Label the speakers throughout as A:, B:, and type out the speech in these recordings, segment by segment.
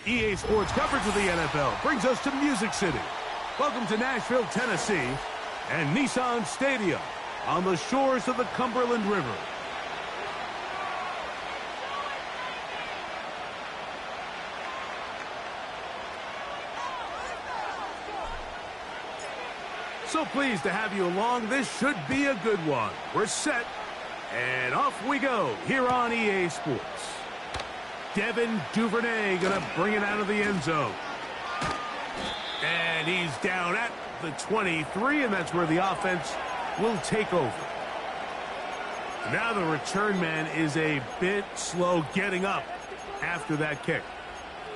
A: EA Sports coverage of the NFL brings us to Music City. Welcome to Nashville, Tennessee, and Nissan Stadium on the shores of the Cumberland River. So pleased to have you along. This should be a good one. We're set, and off we go here on EA Sports. Devin Duvernay going to bring it out of the end zone. And he's down at the 23, and that's where the offense will take over. Now the return man is a bit slow getting up after that kick.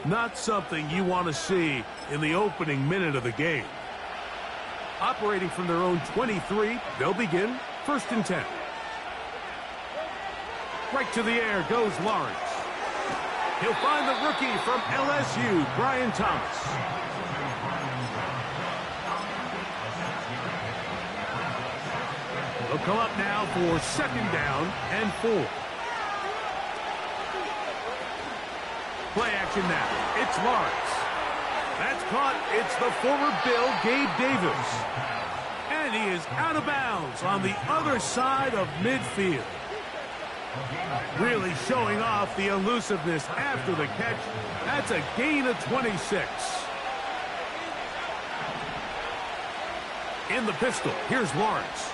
A: Not something you want to see in the opening minute of the game. Operating from their own 23, they'll begin 1st and 10. Right to the air goes Lawrence. He'll find the rookie from LSU, Brian Thomas. They'll come up now for 2nd down and 4. Play action now. It's Lawrence. That's caught. It's the former Bill, Gabe Davis. And he is out of bounds on the other side of midfield. Really showing off the elusiveness after the catch. That's a gain of 26. In the pistol, here's Lawrence.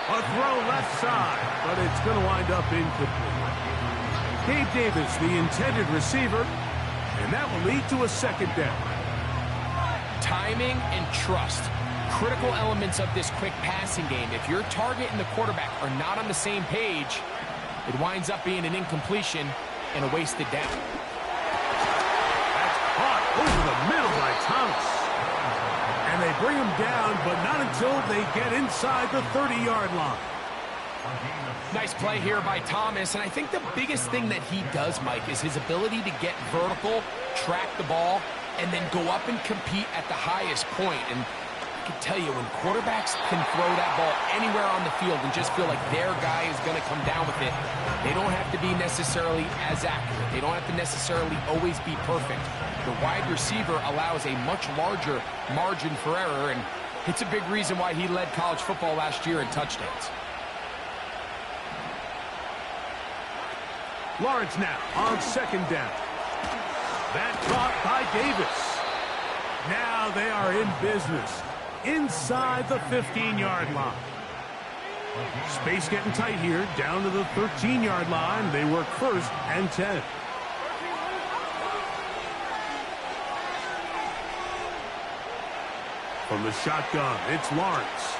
A: A throw left side, but it's going to wind up incomplete. Gabe Davis, the intended receiver, and that will lead to a 2nd down.
B: Timing and trust. Critical elements of this quick passing game. If your target and the quarterback are not on the same page, it winds up being an incompletion and a wasted down.
A: That's caught over the middle by Thomas. And they bring him down, but not until they get inside the 30-yard line.
B: Nice play here by Thomas, and I think the biggest thing that he does, Mike, is his ability to get vertical, track the ball, and then go up and compete at the highest point. And I can tell you, when quarterbacks can throw that ball anywhere on the field and just feel like their guy is going to come down with it, they don't have to be necessarily as accurate. They don't have to necessarily always be perfect. The wide receiver allows a much larger margin for error, and it's a big reason why he led college football last year in touchdowns.
A: Lawrence now on 2nd down. That caught by Davis. Now they are in business inside the 15-yard line. Space getting tight here, down to the 13-yard line. They work 1st and 10. From the shotgun, it's Lawrence.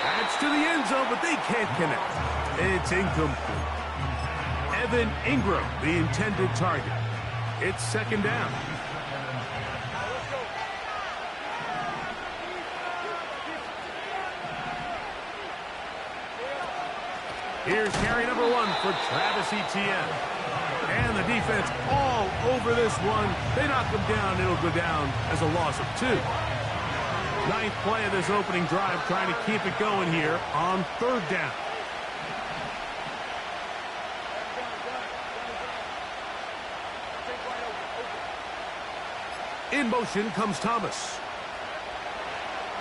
A: That's to the end zone, but they can't connect. It's incomplete. Evan Ingram, the intended target. It's 2nd down. Here's carry number 1 for Travis Etienne. And the defense all over this one. They knock him down. It'll go down as a loss of 2. 9th play of this opening drive, trying to keep it going here on 3rd down. In motion comes Thomas.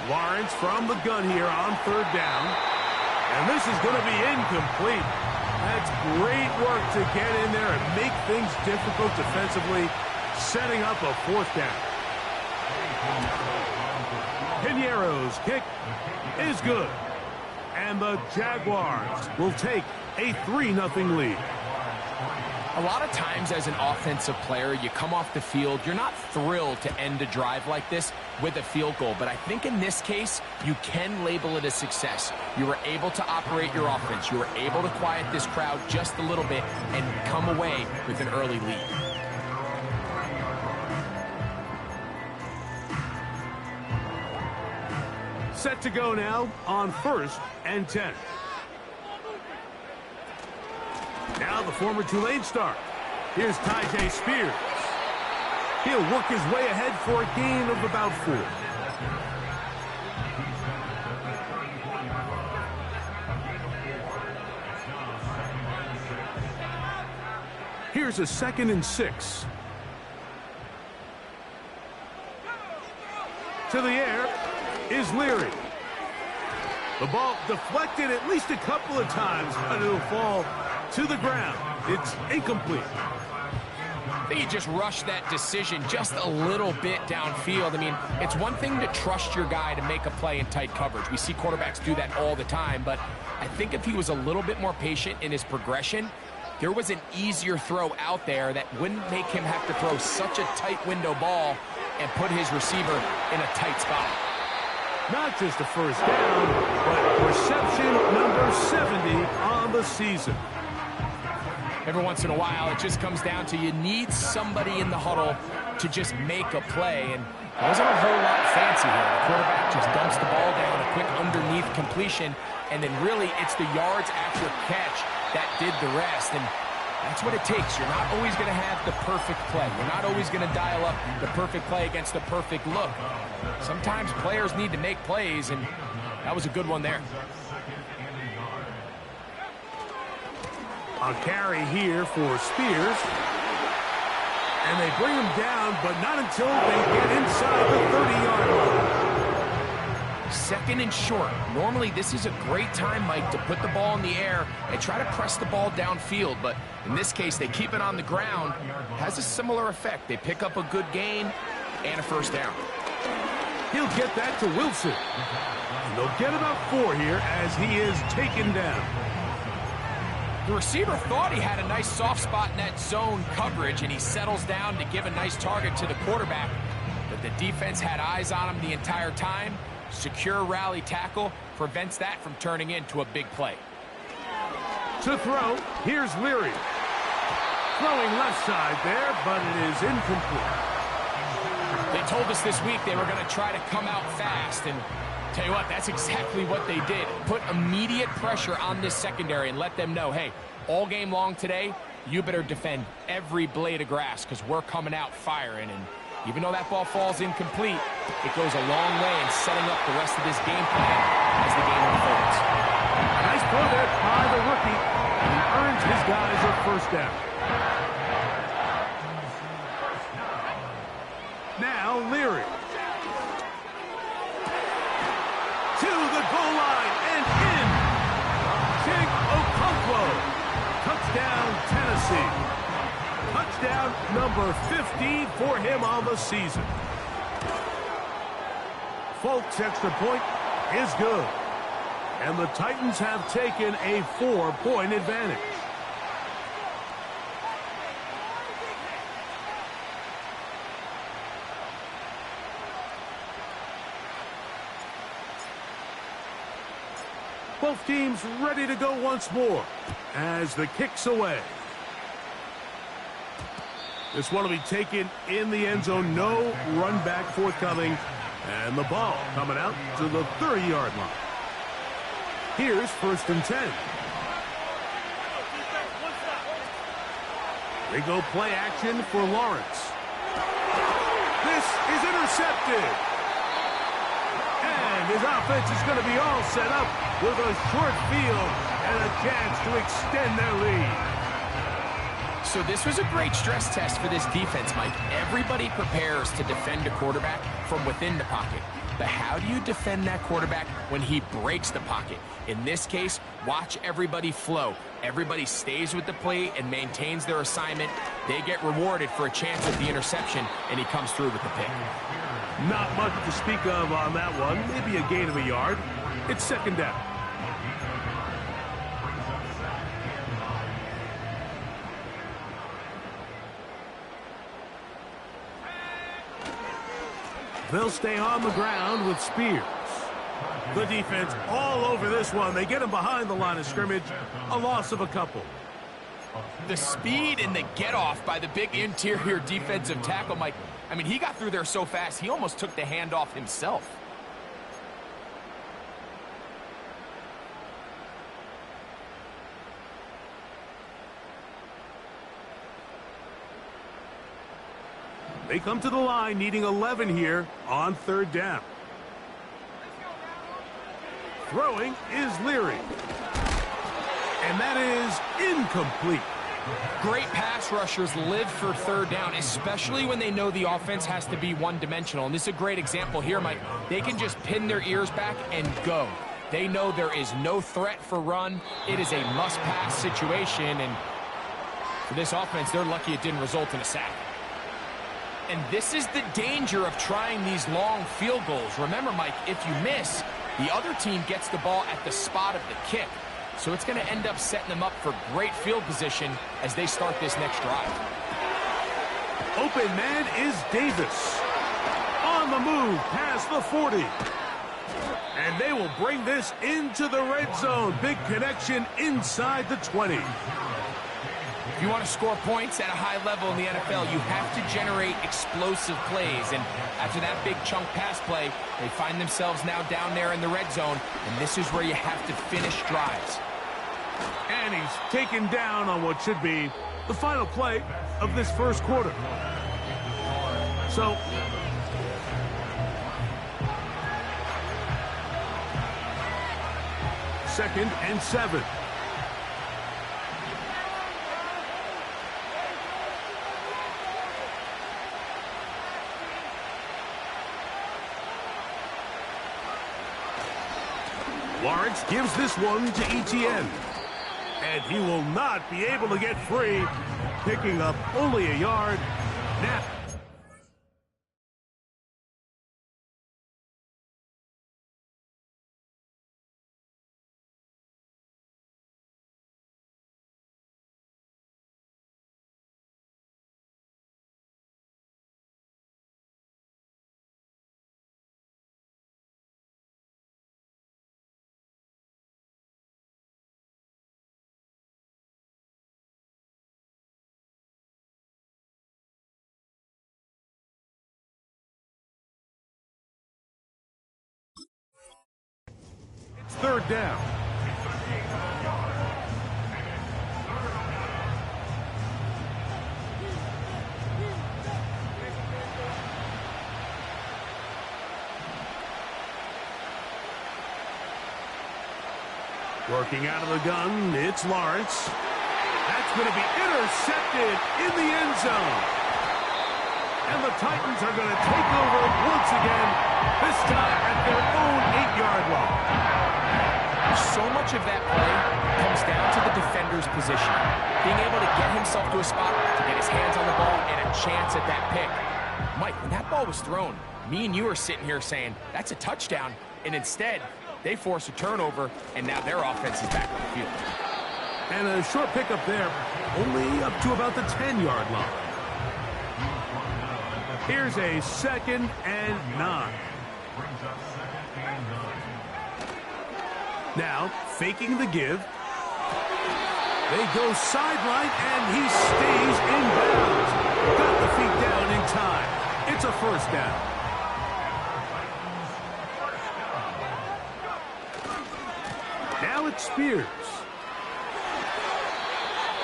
A: Lawrence from the gun here on 3rd down. And this is going to be incomplete. That's great work to get in there and make things difficult defensively, setting up a 4th down. Piñeiro's kick is good. And the Jaguars will take a 3-0 lead.
B: A lot of times as an offensive player, you come off the field, you're not thrilled to end a drive like this with a field goal. But I think in this case, you can label it a success. You were able to operate your offense. You were able to quiet this crowd just a little bit and come away with an early lead.
A: Set to go now on 1st and 10. Now the former Tulane star. Here's Tyjae Spears. He'll work his way ahead for a gain of about 4. Here's a 2nd and 6. To the air is Leary. The ball deflected at least a couple of times, but it'll fall to the ground. It's incomplete.
B: I think he just rushed that decision just a little bit downfield. I mean, it's one thing to trust your guy to make a play in tight coverage. We see quarterbacks do that all the time, but I think if he was a little bit more patient in his progression, there was an easier throw out there that wouldn't make him have to throw such a tight window ball and put his receiver in a tight spot.
A: Not just a first down, but reception number 70 on the season.
B: Every once in a while, it just comes down to you need somebody in the huddle to just make a play, and it wasn't a whole lot fancy here. The quarterback just dumps the ball down, a quick underneath completion, and then really it's the yards after catch that did the rest, and that's what it takes. You're not always going to have the perfect play. You're not always going to dial up the perfect play against the perfect look. Sometimes players need to make plays, and that was a good one there.
A: A carry here for Spears. And they bring him down, but not until they get inside the 30-yard line.
B: 2nd and short. Normally, this is a great time, Mike, to put the ball in the air and try to press the ball downfield. But in this case, they keep it on the ground. Has a similar effect. They pick up a good gain and a first down.
A: He'll get that to Wilson. And they'll get about 4 here as he is taken down.
B: The receiver thought he had a nice soft spot in that zone coverage, and he settles down to give a nice target to the quarterback. But the defense had eyes on him the entire time. Secure rally tackle prevents that from turning into a big play.
A: To throw, here's Leary. Throwing left side there, but it is incomplete.
B: They told us this week they were going to try to come out fast, and tell you what, that's exactly what they did. Put immediate pressure on this secondary and let them know, hey, all game long today, you better defend every blade of grass because we're coming out firing. And even though that ball falls incomplete, it goes a long way in setting up the rest of this game plan as the game unfolds.
A: Nice throw there by the rookie. He earns his guys a first down. Now Leary. To the goal line and in. Chig Okonkwo. Touchdown, Tennessee. Touchdown number 15 for him on the season. Folks' extra point is good. And the Titans have taken a 4-point advantage. Both teams ready to go once more as the kick's away. This one will be taken in the end zone. No run back forthcoming. And the ball coming out to the 30-yard line. Here's 1st and 10. They go play action for Lawrence. This is intercepted. And his offense is going to be all set up with a short field and a chance to extend their lead.
B: So this was a great stress test for this defense, Mike. Everybody prepares to defend a quarterback from within the pocket. But how do you defend that quarterback when he breaks the pocket? In this case, watch everybody flow. Everybody stays with the play and maintains their assignment. They get rewarded for a chance at the interception, and he comes through with the pick.
A: Not much to speak of on that one. Maybe a gain of a yard. It's 2nd down. They'll stay on the ground with Spears. The defense all over this one. They get him behind the line of scrimmage. A loss of a couple.
B: The speed and the get-off by the big interior defensive tackle, Mike. I mean, he got through there so fast, he almost took the handoff himself.
A: They come to the line needing 11 here on 3rd down. Throwing is Leary. And that is incomplete.
B: Great pass rushers live for third down, especially when they know the offense has to be one-dimensional. And this is a great example here, Mike. They can just pin their ears back and go. They know there is no threat for run. It is a must-pass situation, and for this offense, they're lucky it didn't result in a sack. And this is the danger of trying these long field goals. Remember, Mike, if you miss, the other team gets the ball at the spot of the kick. So it's going to end up setting them up for great field position as they start this next drive.
A: Open man is Davis. On the move past the 40. And they will bring this into the red zone. Big connection inside the 20.
B: If you want to score points at a high level in the NFL, you have to generate explosive plays. And after that big chunk pass play, they find themselves now down there in the red zone. And this is where you have to finish drives.
A: And he's taken down on what should be the final play of this first quarter. So, second and 7. Lawrence gives this one to Etienne. And he will not be able to get free, picking up only a yard. Now, third down. Working out of the gun, it's Lawrence. That's going to be intercepted in the end zone. And the Titans are going to take over once again, this time at their own 8-yard line.
B: So much of that play comes down to the defender's position. Being able to get himself to a spot, to get his hands on the ball, and a chance at that pick. Mike, when that ball was thrown, me and you are sitting here saying, that's a touchdown. And instead, they force a turnover, and now their offense is back on the field.
A: And a short pickup there, only up to about the 10-yard line. Here's a 2nd and 9. Now, faking the give. They go sideline, and he stays in bounds. Got the feet down in time. It's a first down. Now it's Spears.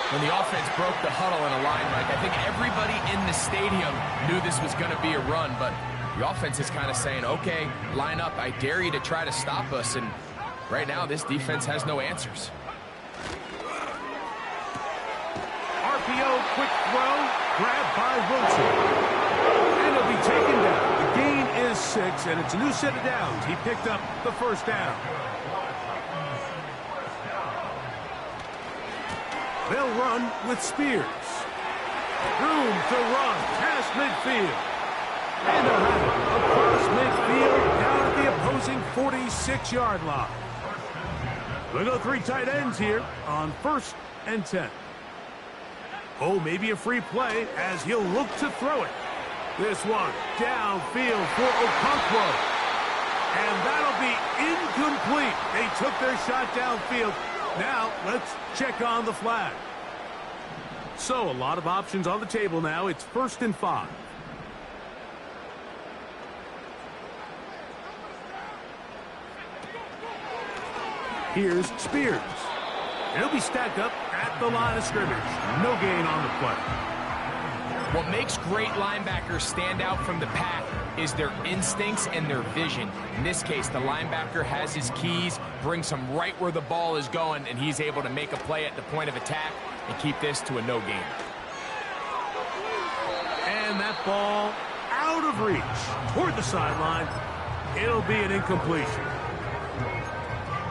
B: When the offense broke the huddle in a line, Mike, I think everybody in the stadium knew this was going to be a run, but the offense is kind of saying, okay, line up, I dare you to try to stop us, and right now this defense has no answers.
A: RPO, quick throw, grabbed by Wilson. And it'll be taken down. The gain is 6, and it's a new set of downs. He picked up the first down. They'll run with Spears. Room to run past midfield. And they'll have it across midfield down at the opposing 46-yard line. We'll go 3 tight ends here on 1st and 10. Oh, maybe a free play as he'll look to throw it. This one downfield for Okonkwo. And that'll be incomplete. They took their shot downfield. Now, let's check on the flag. So, a lot of options on the table now. It's 1st and 5. Here's Spears. He'll be stacked up at the line of scrimmage. No gain on the play.
B: What makes great linebackers stand out from the pack is their instincts and their vision. In this case, the linebacker has his keys, brings him right where the ball is going, and he's able to make a play at the point of attack. and keep this to a no gain.
A: And that ball out of reach toward the sideline. It'll be an incompletion.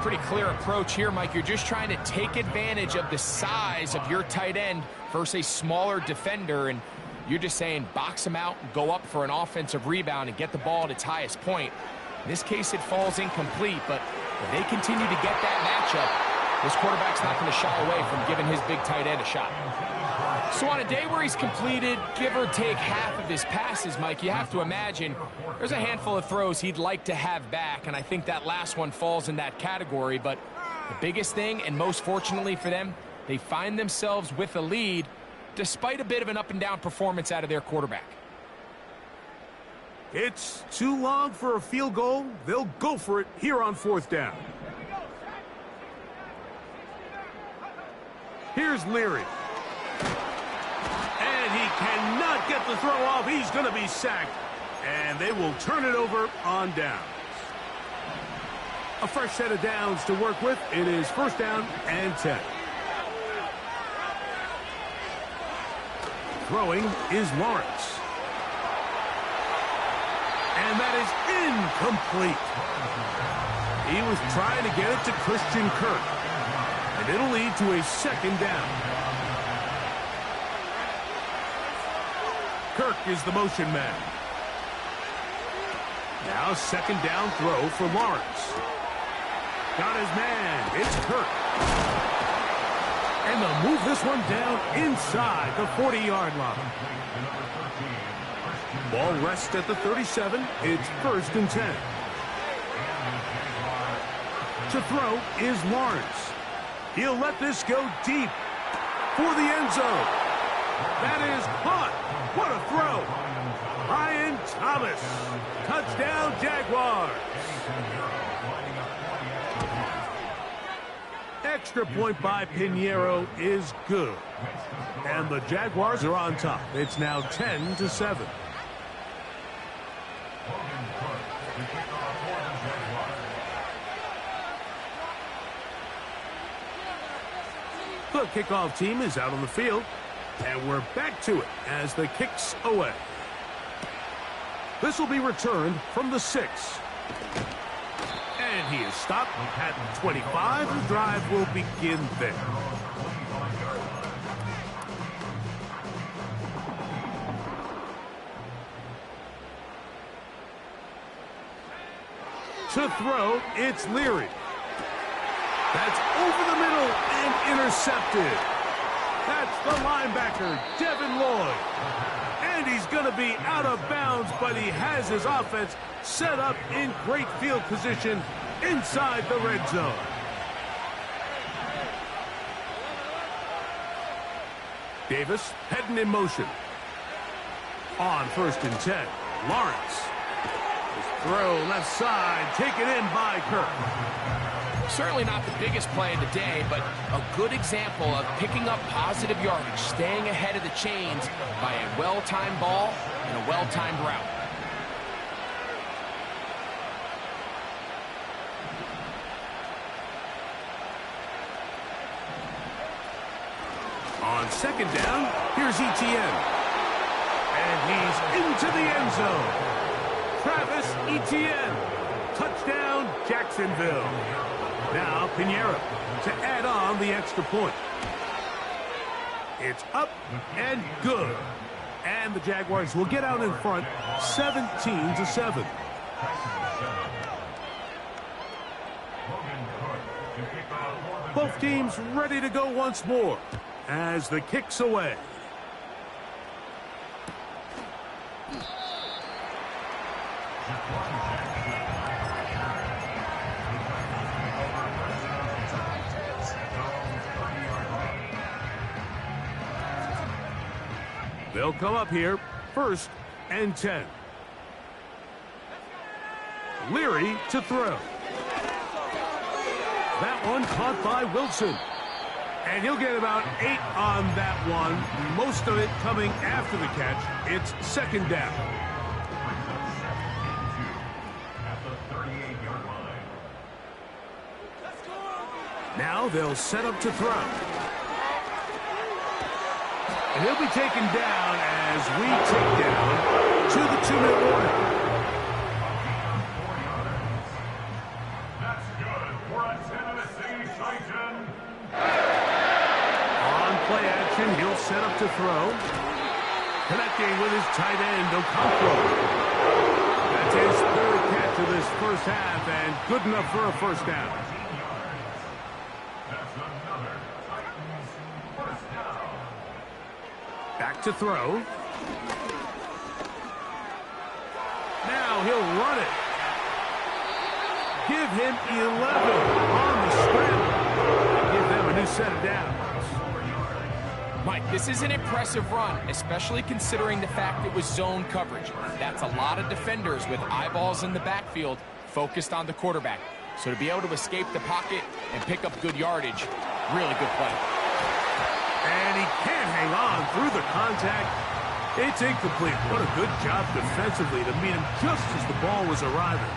B: Pretty clear approach here, Mike. You're just trying to take advantage of the size of your tight end versus a smaller defender, and you're just saying box him out and go up for an offensive rebound and get the ball at its highest point. In this case, it falls incomplete, but if they continue to get that matchup, this quarterback's not going to shy away from giving his big tight end a shot. So on a day where he's completed, give or take half of his passes, Mike, you have to imagine there's a handful of throws he'd like to have back, and I think that last one falls in that category. But the biggest thing, and most fortunately for them, they find themselves with a lead despite a bit of an up-and-down performance out of their quarterback.
A: It's too long for a field goal. They'll go for it here on 4th down. Here's Leary. And he cannot get the throw off. He's going to be sacked. And they will turn it over on downs. A fresh set of downs to work with. It is 1st down and 10. Throwing is Lawrence. And that is incomplete. He was trying to get it to Christian Kirk. And it'll lead to a 2nd down. Kirk is the motion man. Now 2nd down throw for Lawrence. Got his man. It's Kirk. And they'll move this one down inside the 40-yard line. Ball rests at the 37. It's 1st and 10. To throw is Lawrence. He'll let this go deep for the end zone. That is caught. What a throw. Ryan Thomas. Touchdown, Jaguars. Extra point by Pinheiro is good. And the Jaguars are on top. It's now 10-7. The kickoff team is out on the field. And we're back to it as the kick's away. This will be returned from the 6. And he is stopped at 25. The drive will begin there. To throw, it's Leary. That's over the middle and intercepted. That's the linebacker, Devin Lloyd. And he's going to be out of bounds, but he has his offense set up in great field position inside the red zone. Davis heading in motion. On 1st and 10, Lawrence. His throw left side, taken in by Kirk.
B: Certainly not the biggest play of the day, but a good example of picking up positive yardage, staying ahead of the chains by a well-timed ball and a well-timed route.
A: On 2nd down, here's Etienne. And he's into the end zone. Travis Etienne. Touchdown, Jacksonville. Now Pinheiro to add on the extra point. It's up and good. And the Jaguars will get out in front 17-7. Both teams ready to go once more as the kick's away. They'll come up here, 1st and 10. Leary to throw. That one caught by Wilson. And he'll get about 8 on that one, most of it coming after the catch. It's 2nd down. Now they'll set up to throw. And he'll be taken down as we take down to the 2-minute warning.
C: That's good for a Tennessee Titan.
A: On play action, he'll set up to throw. Connecting with his tight end, Okonkwo. That's his third catch of this first half, and good enough for a first down.
C: That's another Titans first down.
A: Back to throw. Now he'll run it. Give him 11 on the scramble. Give them a new set of downs.
B: Mike, this is an impressive run, especially considering the fact it was zone coverage. That's a lot of defenders with eyeballs in the backfield focused on the quarterback. So to be able to escape the pocket and pick up good yardage, really good play.
A: And he can't hang on through the contact. It's incomplete. What a good job defensively to meet him just as the ball was arriving.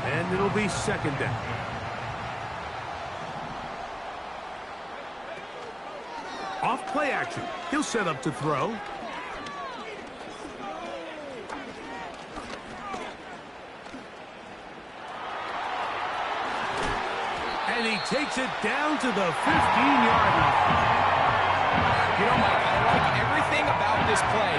A: And it'll be second down. Off play action. He'll set up to throw. And he takes it down to the 15-yard line.
B: You know, Mike, I like everything about this play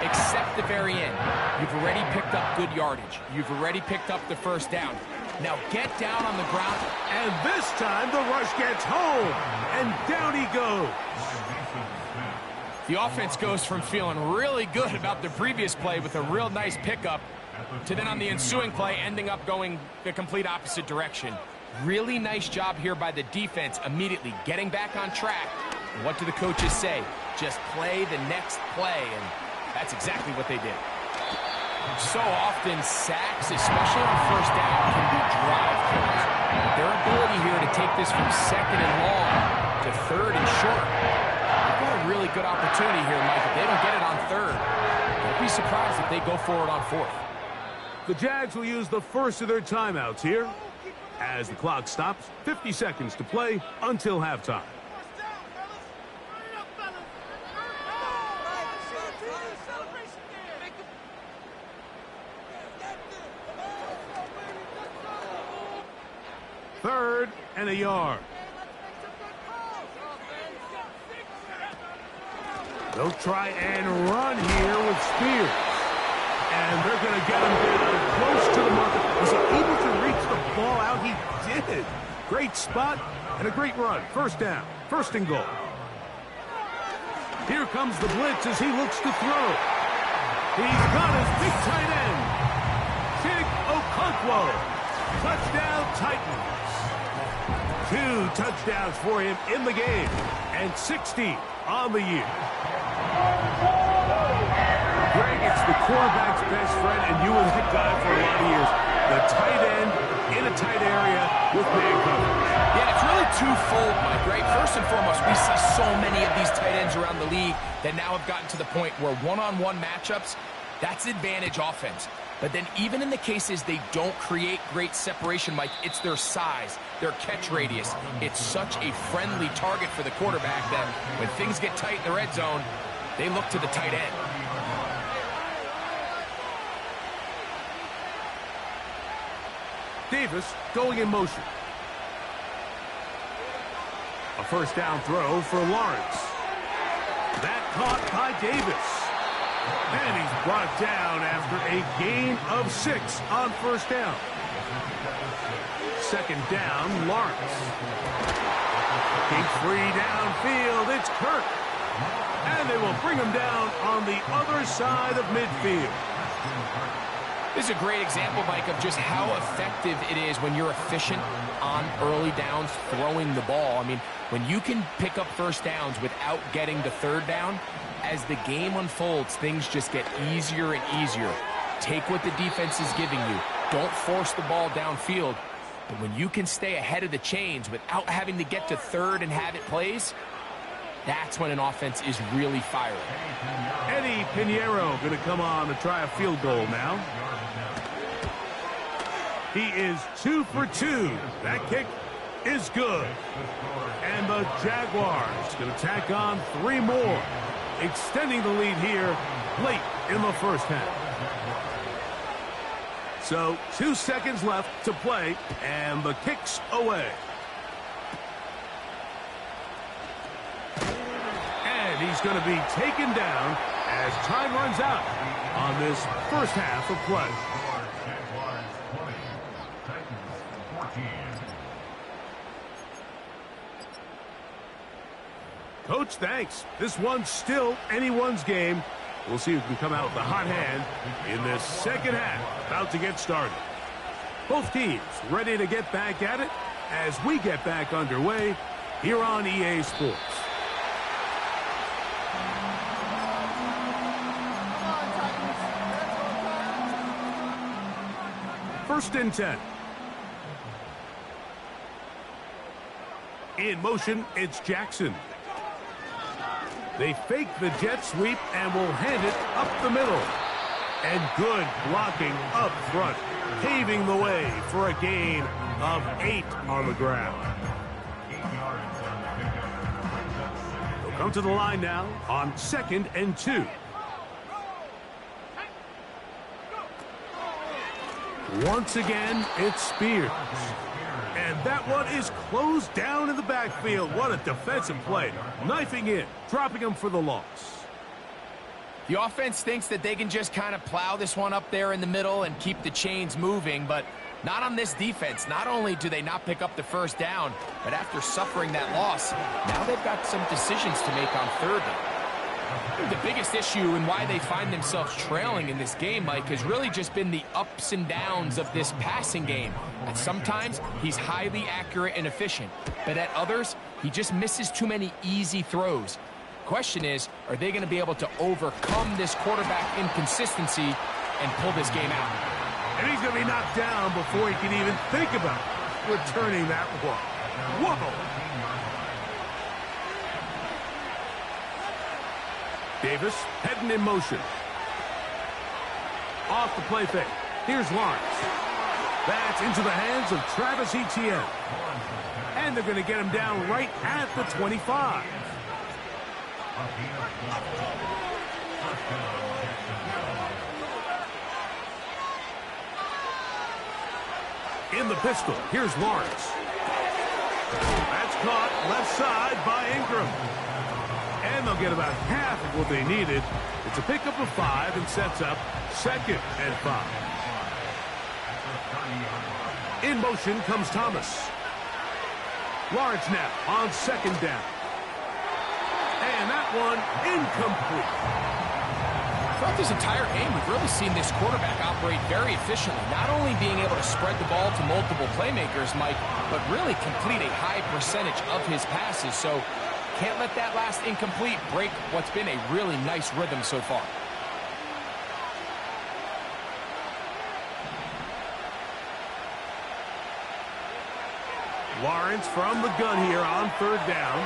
B: except the very end. You've already picked up good yardage. You've already picked up the first down. Now get down on the ground.
A: And this time the rush gets home. And down he goes.
B: The offense goes from feeling really good about the previous play with a real nice pickup to then on the ensuing play ending up going the complete opposite direction. Really nice job here by the defense immediately getting back on track. And what do the coaches say? Just play the next play, and that's exactly what they did. So often sacks, especially on first down, can be drive killers. But their ability here to take this from second and long to third and short, they've got a really good opportunity here, Mike. If they don't get it on third, don't be surprised if they go forward on fourth.
A: The Jags will use the first of their timeouts here. As the clock stops, 50 seconds to play until halftime. Third and a yard. They'll try and run here with Spears. And they're going to get him down close to the marker. Was he able to reach the ball out? He did. Great spot and a great run. First down. First and goal. Here comes the blitz as he looks to throw. He's got his big tight end. Big Okonkwo. Touchdown Titans. 2 touchdowns for him in the game. And 60 on the year. Greg, it's the quarterback's best friend, and you were that guy for a lot of years. The tight end in a tight area with man coverage.
B: Yeah, it's really twofold, Mike, right? First and foremost, we see so many of these tight ends around the league that now have gotten to the point where one-on-one matchups, that's advantage offense. But then even in the cases they don't create great separation, Mike, it's their size, their catch radius. It's such a friendly target for the quarterback that when things get tight in the red zone, they look to the tight end.
A: Davis going in motion. A first down throw for Lawrence. That caught by Davis. And he's brought down after a gain of 6 on first down. Second down, Lawrence. Keeps free downfield. It's Kirk. And they will bring him down on the other side of midfield.
B: This is a great example, Mike, of just how effective it is when you're efficient on early downs throwing the ball. I mean, when you can pick up first downs without getting the third down, as the game unfolds, things just get easier and easier. Take what the defense is giving you. Don't force the ball downfield. But when you can stay ahead of the chains without having to get to third and have it plays, that's when an offense is really firing.
A: Eddie Pinheiro going to come on to try a field goal now. He is 2 for 2. That kick is good. And the Jaguars going to tack on 3 more. extending the lead here late in the first half. So 2 seconds left to play, and the kick's away. And he's going to be taken down as time runs out on this first half of play. Coach, thanks. This one's still anyone's game. We'll see who can come out with the hot hand in this second half. About to get started. Both teams ready to get back at it as we get back underway here on EA Sports. First and 10. In motion, it's Jackson. They fake the jet sweep and will hand it up the middle. And good blocking up front, paving the way for a gain of 8 on the ground. They'll come to the line now on 2nd and 2. Once again, it's Spears. And that one is closed down in the backfield. What a defensive play. Knifing in, dropping him for the loss.
B: The offense thinks that they can just kind of plow this one up there in the middle and keep the chains moving, but not on this defense. Not only do they not pick up the first down, but after suffering that loss, now they've got some decisions to make on 3rd down. The biggest issue and why they find themselves trailing in this game, Mike, has really just been the ups and downs of this passing game. And sometimes he's highly accurate and efficient, but at others, he just misses too many easy throws. Question is, are they going to be able to overcome this quarterback inconsistency and pull this game out?
A: And he's going to be knocked down before he can even think about returning that one. Whoa! Davis heading in motion. Off the play fake. Here's Lawrence. That's into the hands of Travis Etienne. And they're going to get him down right at the 25. In the pistol, here's Lawrence. That's caught left side by Ingram. And they'll get about half of what they needed. It's a pickup of 5 and sets up 2nd and 5. In motion comes Thomas. Lawrence now on 2nd down. And that one incomplete.
B: Throughout this entire game, we've really seen this quarterback operate very efficiently, not only being able to spread the ball to multiple playmakers, Mike, but really complete a high percentage of his passes. So can't let that last incomplete break what's been a really nice rhythm so far.
A: Lawrence from the gun here on 3rd down.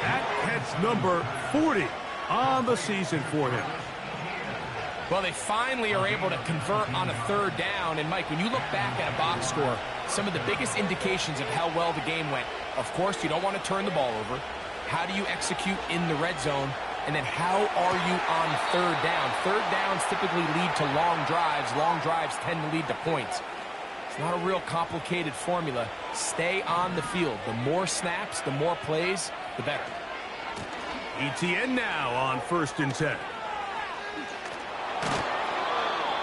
A: That catch number 40 on the season for him.
B: Well, they finally are able to convert on a 3rd down. And, Mike, when you look back at a box score, some of the biggest indications of how well the game went, of course, you don't want to turn the ball over. How do you execute in the red zone? And then how are you on 3rd down? 3rd downs typically lead to long drives. Long drives tend to lead to points. It's not a real complicated formula. Stay on the field. The more snaps, the more plays, the better.
A: Etienne now on 1st and 10.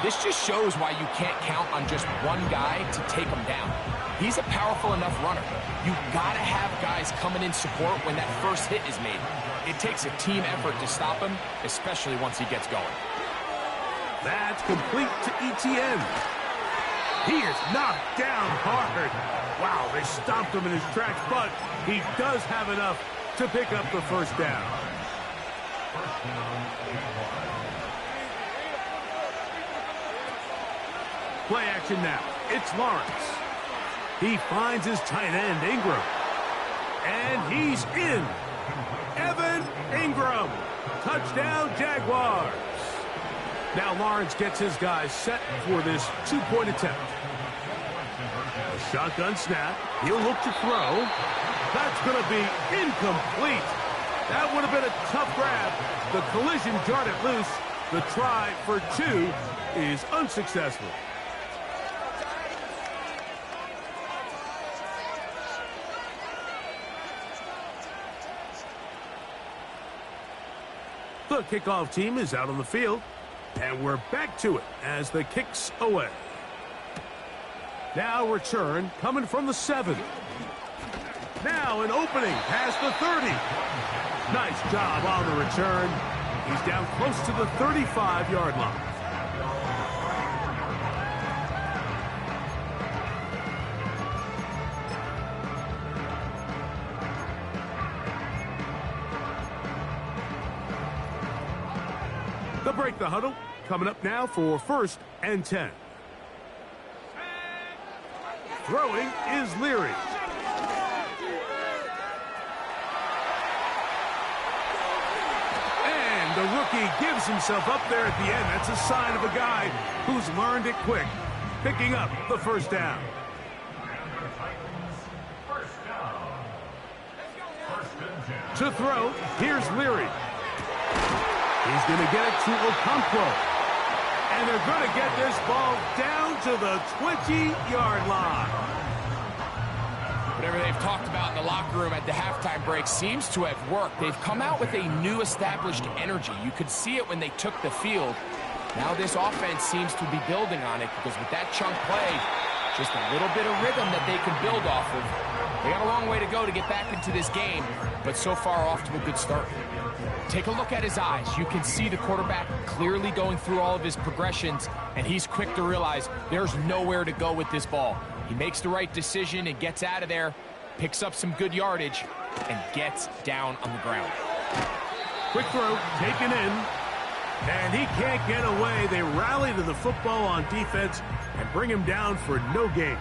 B: This just shows why you can't count on just one guy to take him down. He's a powerful enough runner. You've got to have guys coming in support when that first hit is made. It takes a team effort to stop him, especially once he gets going.
A: That's complete to Etienne. He is knocked down hard. Wow, they stomped him in his tracks, but he does have enough to pick up the first down. Play action now. It's Lawrence. He finds his tight end, Ingram. And he's in. Evan Ingram. Touchdown, Jaguars. Now Lawrence gets his guys set for this 2-point attempt. A shotgun snap. He'll look to throw. That's going to be incomplete. That would have been a tough grab. The collision jarred it loose. The try for 2 is unsuccessful. The kickoff team is out on the field, and we're back to it as the kick's away. Now return coming from the 7. Now an opening past the 30. Nice job on the return. He's down close to the 35-yard line. They'll break the huddle. Coming up now for 1st and 10. Throwing is Leary. And the rookie gives himself up there at the end. That's a sign of a guy who's learned it quick, picking up the 1st down. To throw, here's Leary. He's going to get it to Okonkwo. And they're going to get this ball down to the 20-yard line.
B: Whatever they've talked about in the locker room at the halftime break seems to have worked. They've come out with a new established energy. You could see it when they took the field. Now this offense seems to be building on it because with that chunk play, just a little bit of rhythm that they can build off of. They got a long way to go to get back into this game, but so far off to a good start. Take a look at his eyes. You can see the quarterback clearly going through all of his progressions, and he's quick to realize there's nowhere to go with this ball. He makes the right decision and gets out of there, picks up some good yardage, and gets down on the ground.
A: Quick throw, taken in, and he can't get away. They rally to the football on defense and bring him down for no gain.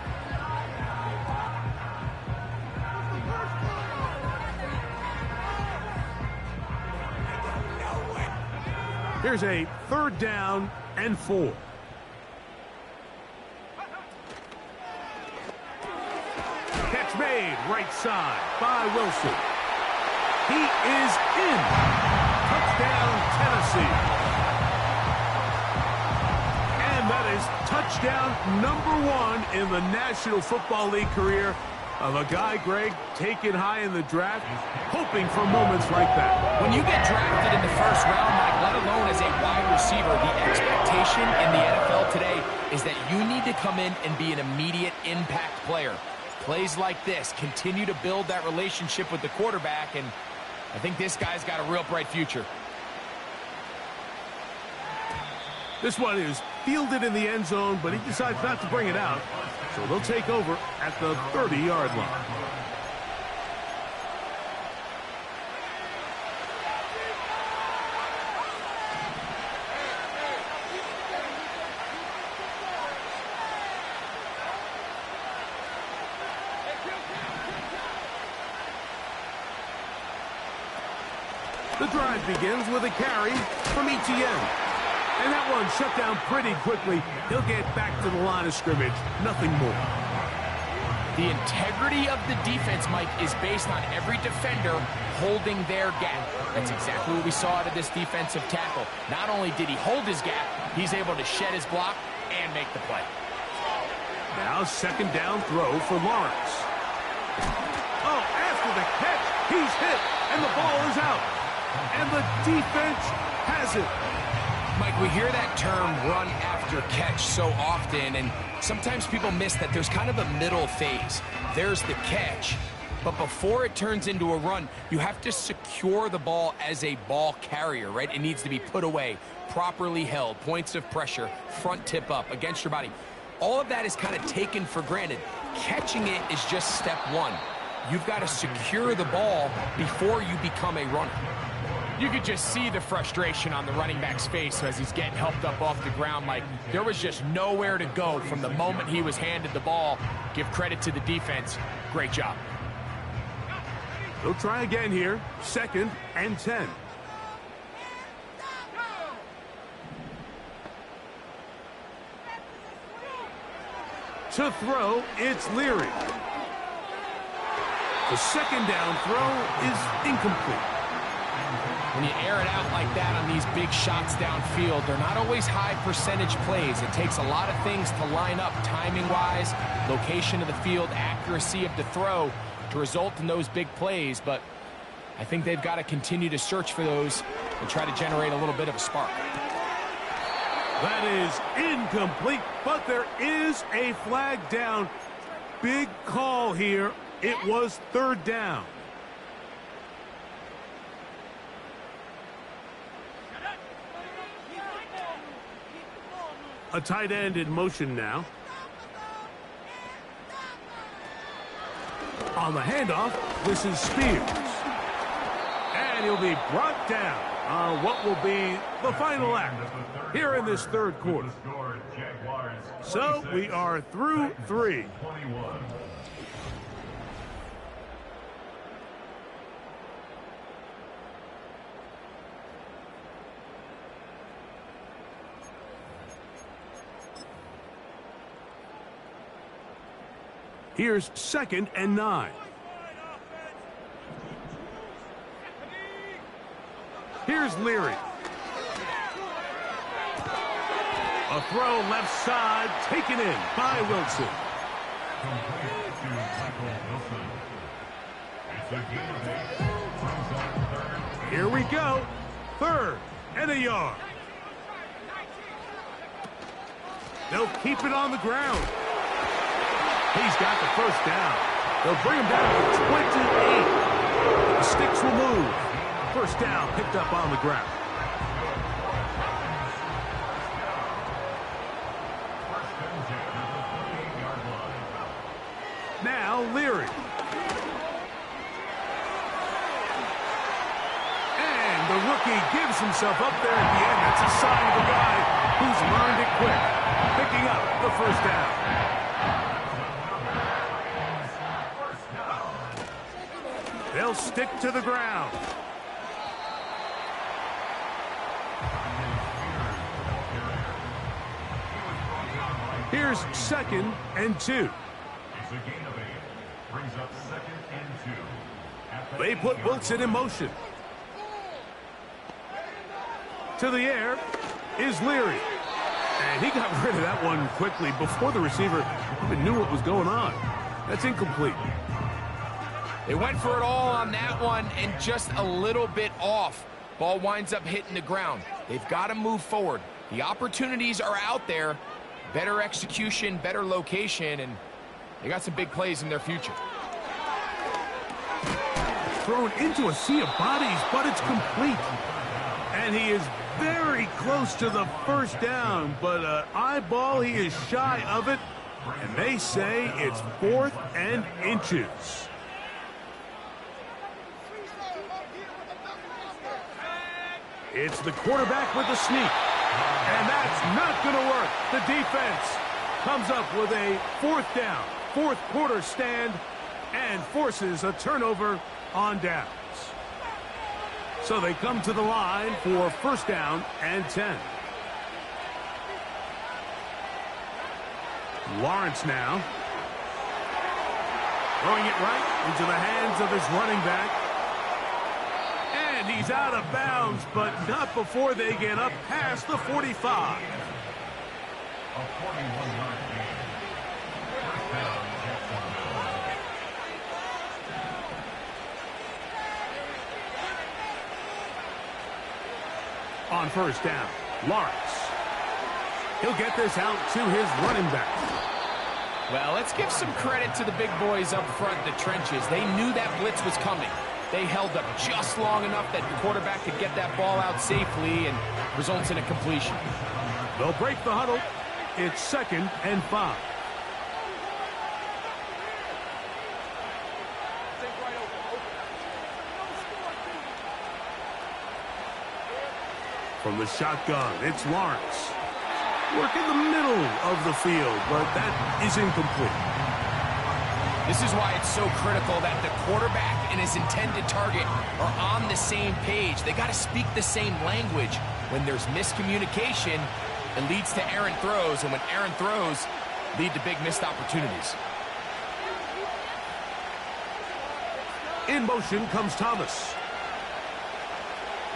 A: Here's a 3rd down and 4. Catch made right side by Wilson. He is in. Touchdown, Tennessee. And that is touchdown #1 in the National Football League career of a guy, Greg, taken high in the draft, hoping for moments like that.
B: When you get drafted in the 1st round, Mike, let alone as a wide receiver, the expectation in the NFL today is that you need to come in and be an immediate impact player. Plays like this continue to build that relationship with the quarterback, and I think this guy's got a real bright future.
A: This one is fielded in the end zone, but he decides not to bring it out. So they'll take over at the 30-yard line. The drive begins with a carry from ETN. And that one shut down pretty quickly. He'll get back to the line of scrimmage. Nothing more.
B: The integrity of the defense, Mike, is based on every defender holding their gap. That's exactly what we saw out of this defensive tackle. Not only did he hold his gap, he's able to shed his block and make the play.
A: Now 2nd down throw for Lawrence. Oh, after the catch, he's hit, and the ball is out. And the defense has it.
B: Mike, we hear that term run after catch so often, and sometimes people miss that there's kind of a middle phase. There's the catch, but before it turns into a run, you have to secure the ball as a ball carrier, right? It needs to be put away, properly held, points of pressure, front tip up against your body. All of that is kind of taken for granted. Catching it is just step 1. You've got to secure the ball before you become a runner. You could just see the frustration on the running back's face as he's getting helped up off the ground. Like, there was just nowhere to go from the moment he was handed the ball. Give credit to the defense. Great job.
A: They'll try again here. 2nd and 10. To throw, it's Leary. The 2nd down throw is incomplete.
B: When you air it out like that on these big shots downfield, they're not always high percentage plays. It takes a lot of things to line up timing-wise, location of the field, accuracy of the throw to result in those big plays. But I think they've got to continue to search for those and try to generate a little bit of a spark.
A: That is incomplete, but there is a flag down. Big call here. It was third down. A tight end in motion now. On the handoff, this is Spears. And he'll be brought down on what will be the final act here in this third quarter. So we are through 3. Here's 2nd and 9. Here's Leary. A throw left side, taken in by Wilson. Here we go. 3rd and a yard. They'll keep it on the ground. He's got the first down. They'll bring him down to 28. The sticks will move. First down picked up on the ground. Now Leary. And the rookie gives himself up there at the end. That's a sign of a guy who's learned it quick. Picking up the first down. They'll stick to the ground. Here's 2nd and 2. They put Wilson in motion. To the air is Leary. And he got rid of that one quickly before the receiver even knew what was going on. That's incomplete.
B: They went for it all on that one and just a little bit off. Ball winds up hitting the ground. They've got to move forward. The opportunities are out there. Better execution, better location, and they got some big plays in their future.
A: Thrown into a sea of bodies, but it's complete. And he is very close to the first down, but eyeball, he is shy of it. And they say it's 4th and inches. It's the quarterback with the sneak. And that's not going to work. The defense comes up with a 4th down, 4th quarter stand, and forces a turnover on downs. So they come to the line for first down and 10. Lawrence now. Throwing it right into the hands of his running back. And he's out of bounds, but not before they get up past the 45. On first down, Lawrence. He'll get this out to his running back.
B: Well, let's give some credit to the big boys up front in the trenches. They knew that blitz was coming. They held up just long enough that the quarterback could get that ball out safely and results in a completion.
A: They'll break the huddle. It's 2nd and 5. From the shotgun, it's Lawrence. Work in the middle of the field, but that is incomplete.
B: This is why it's so critical that the quarterback and his intended target are on the same page. They got to speak the same language. When there's miscommunication, it leads to errant throws, and when errant throws lead to big missed opportunities. In
A: motion comes Thomas.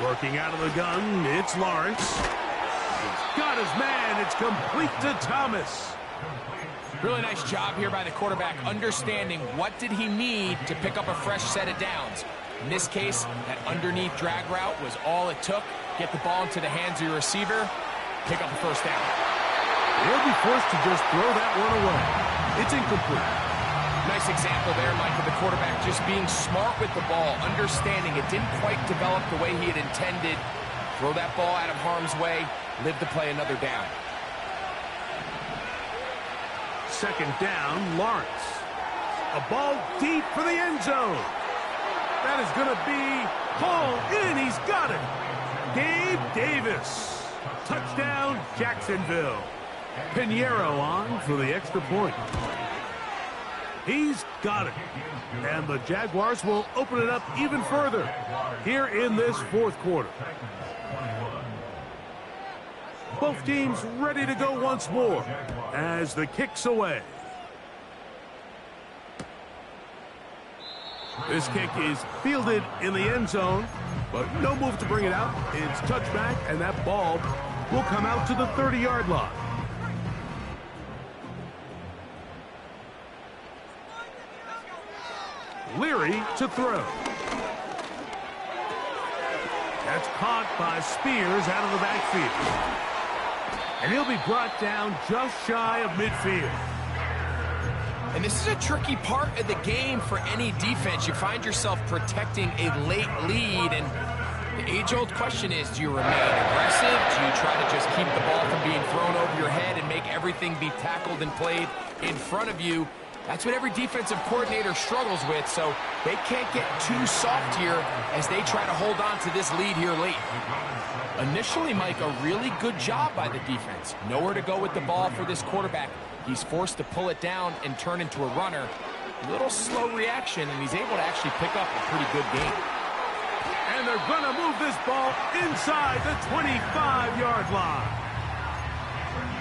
A: Working out of the gun, it's Lawrence. He's got his man. It's complete to Thomas.
B: Really nice job here by the quarterback, understanding what did he need to pick up a fresh set of downs. In this case, that underneath drag route was all it took. Get the ball into the hands of your receiver, pick up a first down.
A: He'll be forced to just throw that one away. It's incomplete.
B: Nice example there, Mike, of the quarterback just being smart with the ball, understanding it didn't quite develop the way he had intended. Throw that ball out of harm's way, live to play another down.
A: Second down, Lawrence. A ball deep for the end zone. That is going to be hauled in. He's got it. Gabe Davis. Touchdown, Jacksonville. Pinheiro on for the extra point. He's got it. And the Jaguars will open it up even further here in this fourth quarter. Both teams ready to go once more as the kick's away. This kick is fielded in the end zone, but no move to bring it out. It's touchback, and that ball will come out to the 30-yard line. Leary to throw. That's caught by Spears out of the backfield. And he'll be brought down just shy of midfield.
B: And this is a tricky part of the game for any defense. You find yourself protecting a late lead, and the age-old question is, do you remain aggressive? Do you try to just keep the ball from being thrown over your head and make everything be tackled and played in front of you? That's what every defensive coordinator struggles with, so they can't get too soft here as they try to hold on to this lead here late. Initially, Mike, a really good job by the defense. Nowhere to go with the ball for this quarterback. He's forced to pull it down and turn into a runner. A little slow reaction, and he's able to actually pick up a pretty good game.
A: And they're going to move this ball inside the 25-yard line.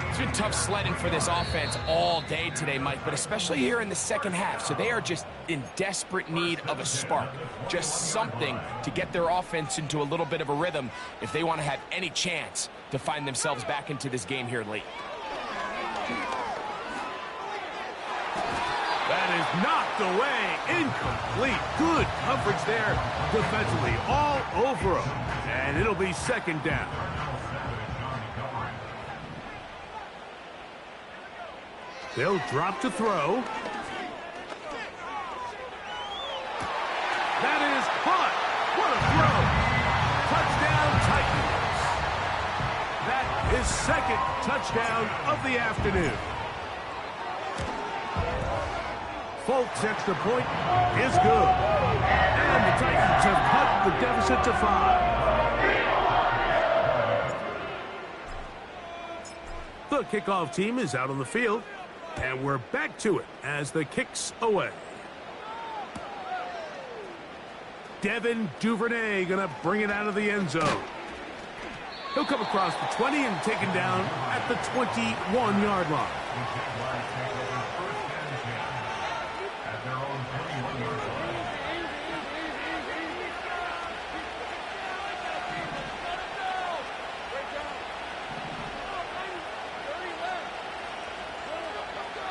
B: It's been tough sledding for this offense all day today, Mike, but especially here in the second half. So they are just in desperate need of a spark, just something to get their offense into a little bit of a rhythm if they want to have any chance to find themselves back into this game here late.
A: That is knocked away, incomplete. Good coverage there defensively, all over him. And it'll be second down. They'll drop to throw. That is caught. What a throw. Touchdown, Titans. That is second touchdown of the afternoon. Folks' extra point is good. And the Titans have cut the deficit to 5. The kickoff team is out on the field. And we're back to it as the kick's away. Devin Duvernay going to bring it out of the end zone. He'll come across the 20 and taken down at the 21-yard line.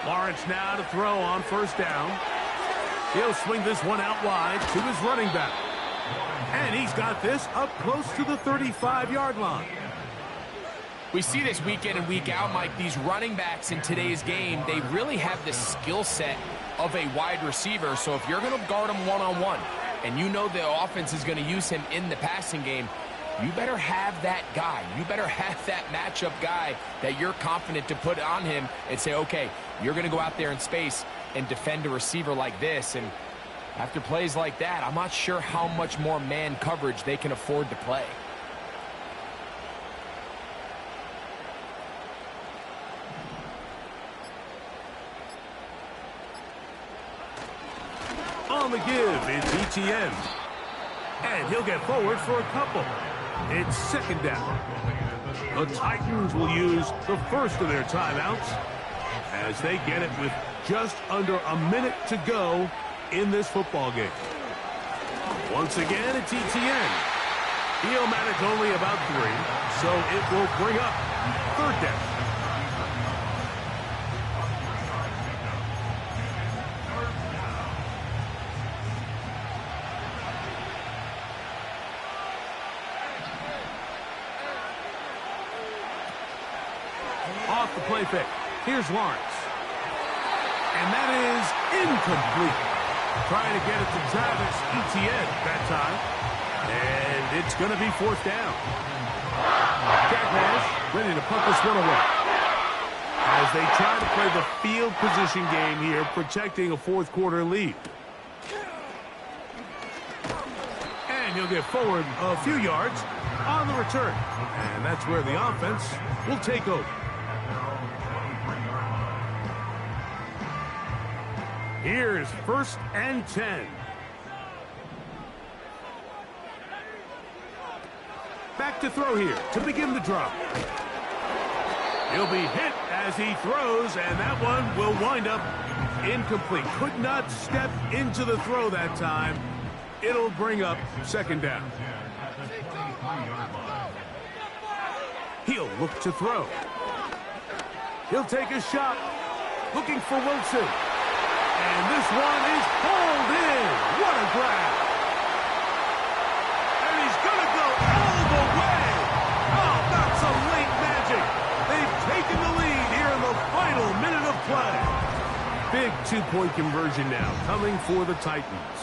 A: Lawrence now to throw on first down. He'll swing this one out wide to his running back. And he's got this up close to the 35-yard line.
B: We see this week in and week out, Mike. These running backs in today's game, they really have the skill set of a wide receiver. So if you're going to guard him one-on-one and you know the offense is going to use him in the passing game, you better have that guy. You better have that matchup guy that you're confident to put on him and say, okay, you're going to go out there in space and defend a receiver like this. And after plays like that, I'm not sure how much more man coverage they can afford to play.
A: On the give, it's ETN. And he'll get forward for a couple. It's second down. The Titans will use the first of their timeouts as they get it with just under a minute to go in this football game. Once again, it's ETN. He'll manage only about 3, so it will bring up 3rd down. Off the play fake. Here's Lawrence. And that is incomplete. Trying to get it to Travis Etienne that time. And it's going to be 4th down. Jack Nash ready to punt this one away. As they try to play the field position game here, protecting a 4th quarter lead. And he'll get forward a few yards on the return. And that's where the offense will take over. Here's 1st and 10. Back to throw here to begin the drive. He'll be hit as he throws, and that one will wind up incomplete. Could not step into the throw that time. It'll bring up 2nd down. He'll look to throw. He'll take a shot. Looking for Wilson. And this one is hauled in. What a grab. And he's going to go all the way. Oh, that's some late magic. They've taken the lead here in the final minute of play. Big 2-point conversion now coming for the Titans.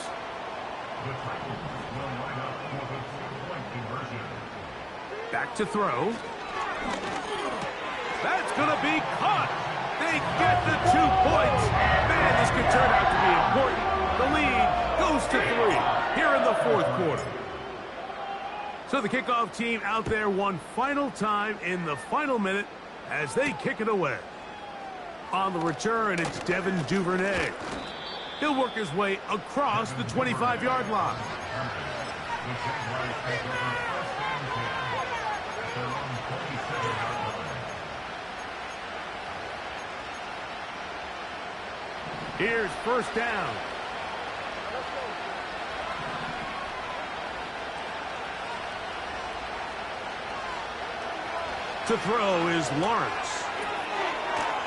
A: Back to throw. That's going to be caught. They get the 2 points. Man, this could turn out to be important. The lead goes to 3 here in the 4th quarter. So the kickoff team out there one final time in the final minute as they kick it away. On the return, it's Devin Duvernay. He'll work his way across the 25-yard line. Here's 1st down. To throw is Lawrence.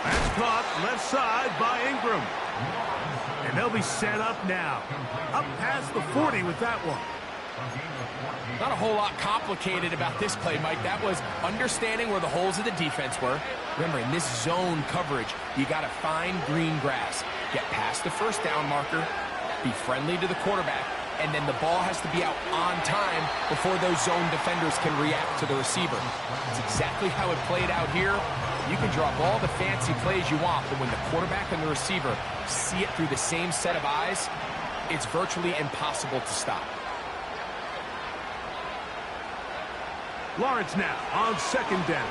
A: That's caught left side by Ingram. And they'll be set up now. Up past the 40 with that one.
B: Not a whole lot complicated about this play, Mike. That was understanding where the holes of the defense were. Remember, in this zone coverage, you got to find green grass. Get past the 1st down marker, be friendly to the quarterback, and then the ball has to be out on time before those zone defenders can react to the receiver. It's exactly how it played out here. You can drop all the fancy plays you want, but when the quarterback and the receiver see it through the same set of eyes, it's virtually impossible to stop.
A: Lawrence now on 2nd down.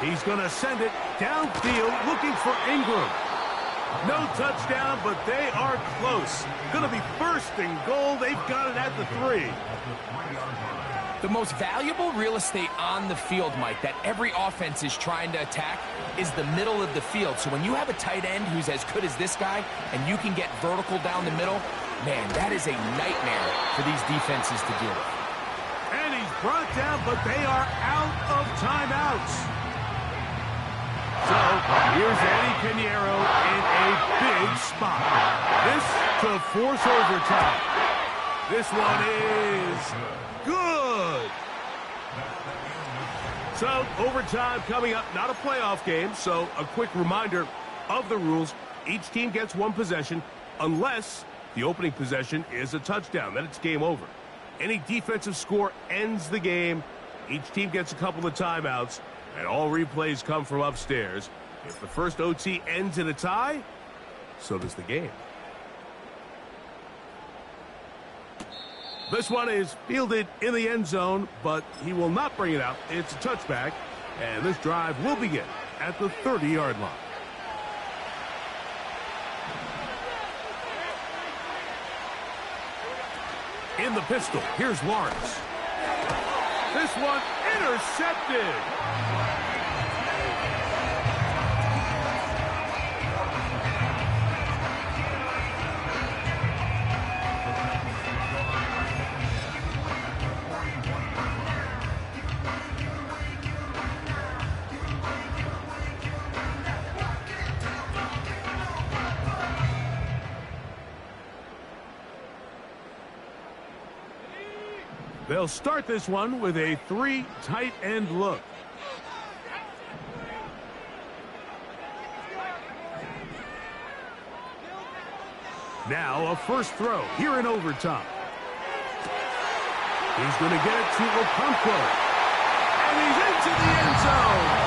A: He's going to send it downfield looking for Ingram. No touchdown, but they are close. Going to be 1st and goal. They've got it at the 3.
B: The most valuable real estate on the field, Mike, that every offense is trying to attack is the middle of the field. So when you have a tight end who's as good as this guy and you can get vertical down the middle, man, that is a nightmare for these defenses to deal with.
A: And he's brought down, but they are out of timeouts. So here's Eddie Pinheiro in a big spot. This to force overtime. This one is good. So overtime coming up, not a playoff game. So a quick reminder of the rules. Each team gets 1 possession unless the opening possession is a touchdown. Then it's game over. Any defensive score ends the game. Each team gets a couple of timeouts. And all replays come from upstairs. If the first OT ends in a tie, so does the game. This one is fielded in the end zone, but he will not bring it out. It's a touchback, and this drive will begin at the 30-yard line. In the pistol, here's Lawrence. This one intercepted. They'll start this one with a 3 tight end look. Now a first throw here in overtime. He's going to get it to Okonkwo. And he's into the end zone.